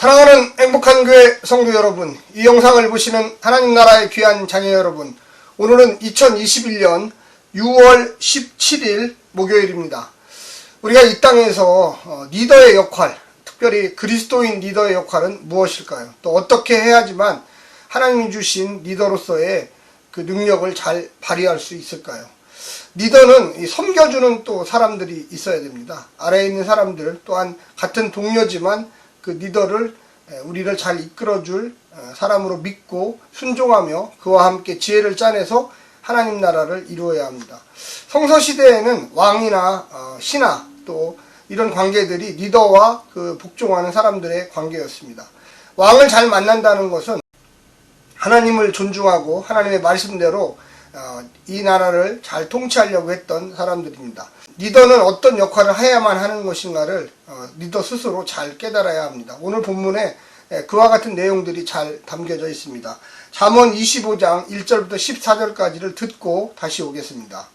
사랑하는 행복한 교회 성도 여러분, 이 영상을 보시는 하나님 나라의 귀한 자녀 여러분, 오늘은 2021년 6월 17일 목요일입니다. 우리가 이 땅에서 리더의 역할, 특별히 그리스도인 리더의 역할은 무엇일까요? 또 어떻게 해야지만 하나님이 주신 리더로서의 그 능력을 잘 발휘할 수 있을까요? 리더는 섬겨주는 또 사람들이 있어야 됩니다. 아래에 있는 사람들 또한 같은 동료지만 그 리더를 우리를 잘 이끌어줄 사람으로 믿고 순종하며 그와 함께 지혜를 짜내서 하나님 나라를 이루어야 합니다. 성서시대에는 왕이나 신하 또 이런 관계들이 리더와 그 복종하는 사람들의 관계였습니다. 왕을 잘 만난다는 것은 하나님을 존중하고 하나님의 말씀대로 이 나라를 잘 통치하려고 했던 사람들입니다. 리더는 어떤 역할을 해야만 하는 것인가를 리더 스스로 잘 깨달아야 합니다. 오늘 본문에 그와 같은 내용들이 잘 담겨져 있습니다. 잠언 25장 1절부터 14절까지를 듣고 다시 오겠습니다.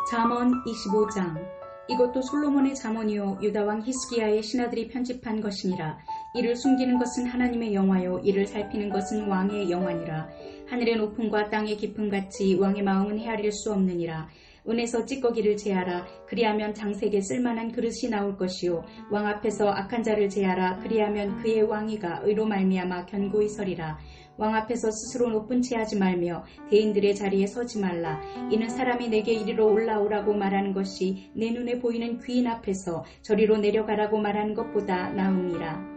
잠언 25장. 이것도 솔로몬의 잠언이요 유다왕 히스기야의 신하들이 편집한 것이니라. 이를 숨기는 것은 하나님의 영화요 이를 살피는 것은 왕의 영화니라. 하늘의 높음과 땅의 깊음같이 왕의 마음은 헤아릴 수 없느니라. 은에서 찌꺼기를 제하라. 그리하면 장색에 쓸만한 그릇이 나올 것이요 왕 앞에서 악한 자를 제하라. 그리하면 그의 왕위가 의로 말미암아 견고히 서리라. 왕 앞에서 스스로 높은 채 하지 말며 대인들의 자리에 서지 말라. 이는 사람이 내게 이리로 올라오라고 말하는 것이 내 눈에 보이는 귀인 앞에서 저리로 내려가라고 말하는 것보다 나음이라.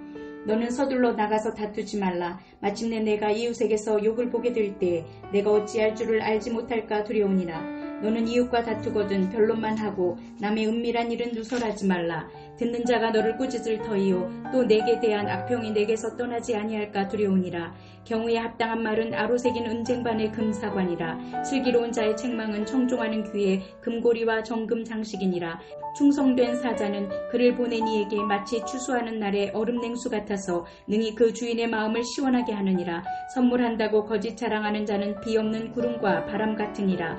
너는 서둘러 나가서 다투지 말라. 마침내 내가 이웃에게서 욕을 보게 될 때 내가 어찌할 줄을 알지 못할까 두려우니라. 너는 이웃과 다투거든 변론만 하고 남의 은밀한 일은 누설하지 말라. 듣는 자가 너를 꾸짖을 터이요 또 내게 대한 악평이 내게서 떠나지 아니할까 두려우니라. 경우에 합당한 말은 아로새긴 은쟁반의 금사관이라. 슬기로운 자의 책망은 청종하는 귀에 금고리와 정금 장식이니라. 충성된 사자는 그를 보낸 이에게 마치 추수하는 날의 얼음 냉수 같아서 능히 그 주인의 마음을 시원하게 하느니라. 선물한다고 거짓 자랑하는 자는 비 없는 구름과 바람 같으니라.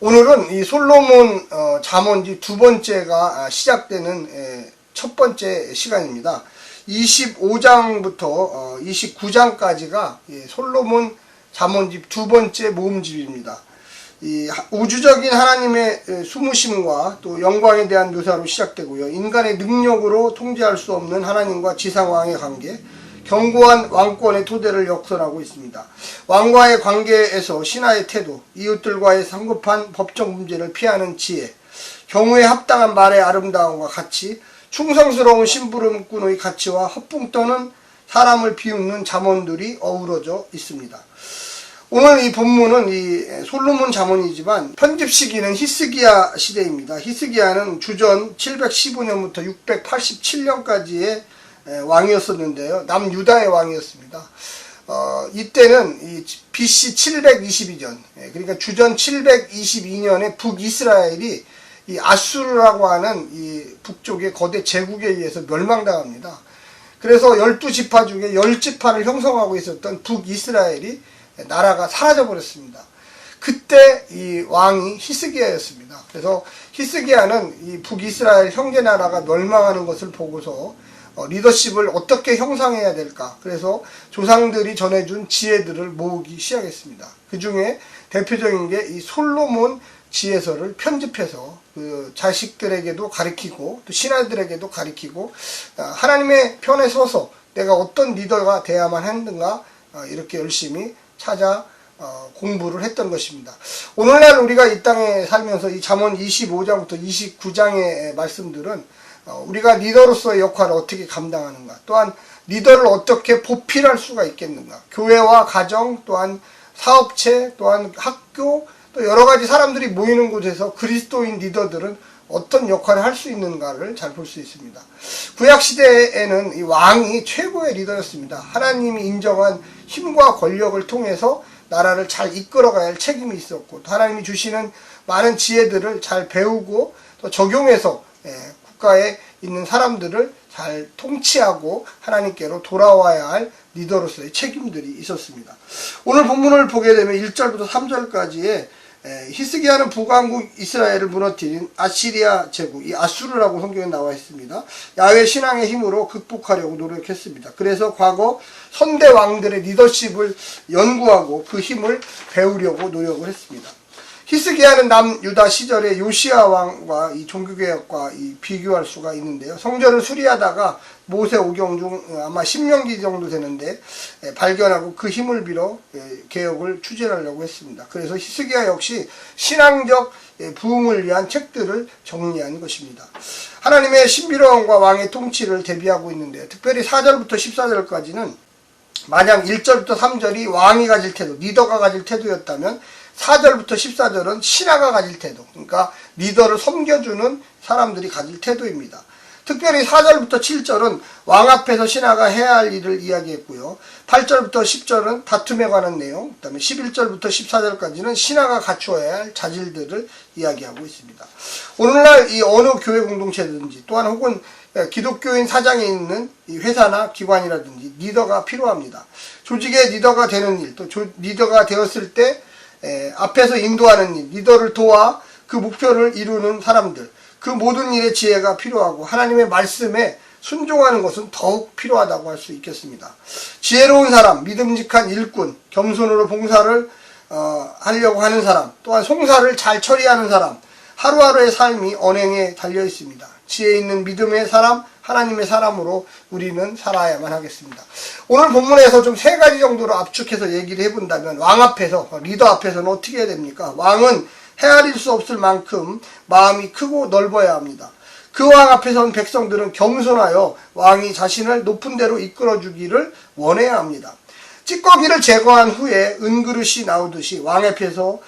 오늘은 이 솔로몬 잠언지 두 번째가 시작되는 첫 번째 시간입니다. 25장부터 29장까지가 솔로몬 잠언집 두 번째 모음집입니다. 이 우주적인 하나님의 수무심과 또 영광에 대한 묘사로 시작되고요. 인간의 능력으로 통제할 수 없는 하나님과 지상왕의 관계, 견고한 왕권의 토대를 역설하고 있습니다. 왕과의 관계에서 신하의 태도, 이웃들과의 성급한 법적 문제를 피하는 지혜, 경우에 합당한 말의 아름다움과 가치, 충성스러운 심부름꾼의 가치와 허풍 떠는 사람을 비웃는 잠언들이 어우러져 있습니다. 오늘 이 본문은 이 솔로몬 잠언이지만 편집 시기는 히스기야 시대입니다. 히스기야는 주전 715년부터 687년까지의 왕이었었는데요. 남유다의 왕이었습니다. 이때는 이 BC 722년, 그러니까 주전 722년에 북이스라엘이 이 아수르라고 하는 이 북쪽의 거대 제국에 의해서 멸망당합니다. 그래서 12지파 중에 10지파를 형성하고 있었던 북이스라엘이 나라가 사라져버렸습니다. 그때 이 왕이 히스기야였습니다. 그래서 히스기야는 이 북이스라엘 형제 나라가 멸망하는 것을 보고서 리더십을 어떻게 형성해야 될까? 그래서 조상들이 전해준 지혜들을 모으기 시작했습니다. 그 중에 대표적인 게 이 솔로몬 지혜서를 편집해서 그 자식들에게도 가르치고 또 신하들에게도 가르치고 하나님의 편에 서서 내가 어떤 리더가 돼야만 하는가 이렇게 열심히 찾아 공부를 했던 것입니다. 오늘날 우리가 이 땅에 살면서 이 잠언 25장부터 29장의 말씀들은 우리가 리더로서의 역할을 어떻게 감당하는가, 또한 리더를 어떻게 보필할 수가 있겠는가, 교회와 가정, 또한 사업체, 또한 학교, 또 여러 가지 사람들이 모이는 곳에서 그리스도인 리더들은 어떤 역할을 할 수 있는가를 잘 볼 수 있습니다. 구약시대에는 이 왕이 최고의 리더였습니다. 하나님이 인정한 힘과 권력을 통해서 나라를 잘 이끌어가야 할 책임이 있었고, 또 하나님이 주시는 많은 지혜들을 잘 배우고 또 적용해서 국가에 있는 사람들을 잘 통치하고 하나님께로 돌아와야 할 리더로서의 책임들이 있었습니다. 오늘 본문을 보게 되면 1절부터 3절까지의 히스기야는 북왕국 이스라엘을 무너뜨린 아시리아 제국, 이 아수르라고 성경에 나와 있습니다. 야훼 신앙의 힘으로 극복하려고 노력했습니다. 그래서 과거 선대 왕들의 리더십을 연구하고 그 힘을 배우려고 노력을 했습니다. 히스기야는 남유다 시절의 요시야 왕과 이 종교개혁과 비교할 수가 있는데요. 성전을 수리하다가 모세 오경 중 아마 10년기 정도 되는데 발견하고 그 힘을 빌어 개혁을 추진하려고 했습니다. 그래서 히스기야 역시 신앙적 부흥을 위한 책들을 정리한 것입니다. 하나님의 신비로움과 왕의 통치를 대비하고 있는데, 특별히 4절부터 14절까지는 만약 1절부터 3절이 왕이 가질 태도, 리더가 가질 태도였다면 4절부터 14절은 신하가 가질 태도, 그러니까 리더를 섬겨주는 사람들이 가질 태도입니다. 특별히 4절부터 7절은 왕 앞에서 신하가 해야 할 일을 이야기했고요. 8절부터 10절은 다툼에 관한 내용, 그 다음에 11절부터 14절까지는 신하가 갖추어야 할 자질들을 이야기하고 있습니다. 오늘날 이 어느 교회 공동체든지 또한 혹은 기독교인 사장에 있는 이 회사나 기관이라든지 리더가 필요합니다. 조직의 리더가 되는 일, 또 리더가 되었을 때 앞에서 인도하는 일, 리더를 도와 그 목표를 이루는 사람들, 그 모든 일의 지혜가 필요하고 하나님의 말씀에 순종하는 것은 더욱 필요하다고 할 수 있겠습니다. 지혜로운 사람, 믿음직한 일꾼, 겸손으로 봉사를 하려고 하는 사람, 또한 송사를 잘 처리하는 사람, 하루하루의 삶이 언행에 달려 있습니다. 지혜 있는 믿음의 사람, 하나님의 사람으로 우리는 살아야만 하겠습니다. 오늘 본문에서 좀 3가지 정도로 압축해서 얘기를 해본다면, 왕 앞에서, 리더 앞에서는 어떻게 해야 됩니까? 왕은 헤아릴 수 없을 만큼 마음이 크고 넓어야 합니다. 그 왕 앞에 선 백성들은 겸손하여 왕이 자신을 높은 데로 이끌어주기를 원해야 합니다. 찌꺼기를 제거한 후에 은그릇이 나오듯이 왕 앞에서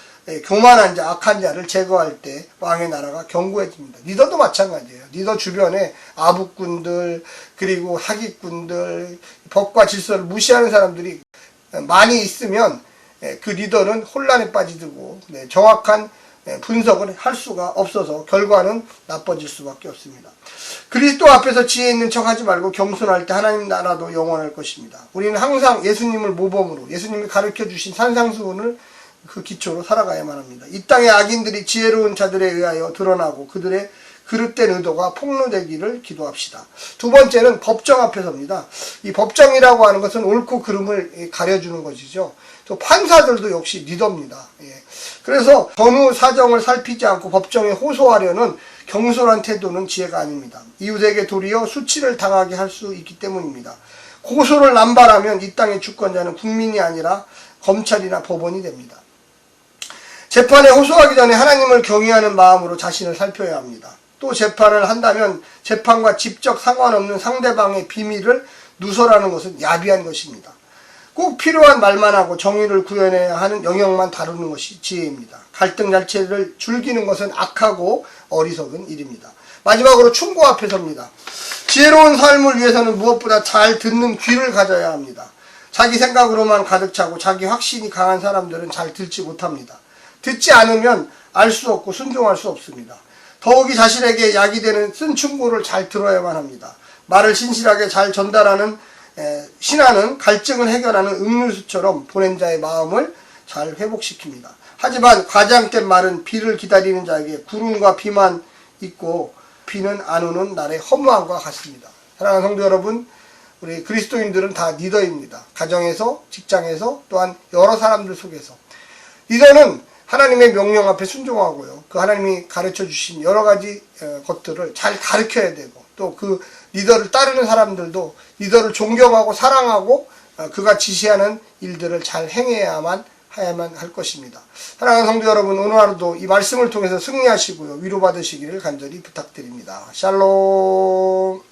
교만한 자, 악한 자를 제거할 때 왕의 나라가 견고해집니다. 리더도 마찬가지예요. 리더 주변에 아부꾼들, 그리고 사기꾼들, 법과 질서를 무시하는 사람들이 많이 있으면 그 리더는 혼란에 빠지고 정확한 분석을 할 수가 없어서 결과는 나빠질 수밖에 없습니다. 그리스도 앞에서 지혜 있는 척 하지 말고 겸손할 때 하나님 나라도 영원할 것입니다. 우리는 항상 예수님을 모범으로, 예수님이 가르쳐 주신 산상수훈을 그 기초로 살아가야만 합니다. 이 땅의 악인들이 지혜로운 자들에 의하여 드러나고 그들의 그릇된 의도가 폭로되기를 기도합시다. 두 번째는 법정 앞에서입니다. 이 법정이라고 하는 것은 옳고 그름을 가려주는 것이죠. 또 판사들도 역시 리더입니다. 그래서 전후 사정을 살피지 않고 법정에 호소하려는 경솔한 태도는 지혜가 아닙니다. 이웃에게 도리어 수치를 당하게 할 수 있기 때문입니다. 고소를 남발하면 이 땅의 주권자는 국민이 아니라 검찰이나 법원이 됩니다. 재판에 호소하기 전에 하나님을 경외하는 마음으로 자신을 살펴야 합니다. 또 재판을 한다면 재판과 직접 상관없는 상대방의 비밀을 누설하는 것은 야비한 것입니다. 꼭 필요한 말만 하고 정의를 구현해야 하는 영역만 다루는 것이 지혜입니다. 갈등 자체를 즐기는 것은 악하고 어리석은 일입니다. 마지막으로 충고 앞에 섭니다. 지혜로운 삶을 위해서는 무엇보다 잘 듣는 귀를 가져야 합니다. 자기 생각으로만 가득 차고 자기 확신이 강한 사람들은 잘 듣지 못합니다. 듣지 않으면 알 수 없고 순종할 수 없습니다. 더욱이 자신에게 약이 되는 쓴 충고를 잘 들어야만 합니다. 말을 신실하게 잘 전달하는 신하는 갈증을 해결하는 음료수처럼 보낸 자의 마음을 잘 회복시킵니다. 하지만 과장된 말은 비를 기다리는 자에게 구름과 비만 있고 비는 안 오는 날의 허무함과 같습니다. 사랑하는 성도 여러분, 우리 그리스도인들은 다 리더입니다. 가정에서, 직장에서, 또한 여러 사람들 속에서. 리더는 하나님의 명령 앞에 순종하고요. 그 하나님이 가르쳐 주신 여러 가지 것들을 잘 가르쳐야 되고, 또 그 리더를 따르는 사람들도 리더를 존경하고 사랑하고 그가 지시하는 일들을 잘 행해야만 할 것입니다. 사랑하는 성도 여러분, 오늘 하루도 이 말씀을 통해서 승리하시고요. 위로받으시기를 간절히 부탁드립니다. 샬롬.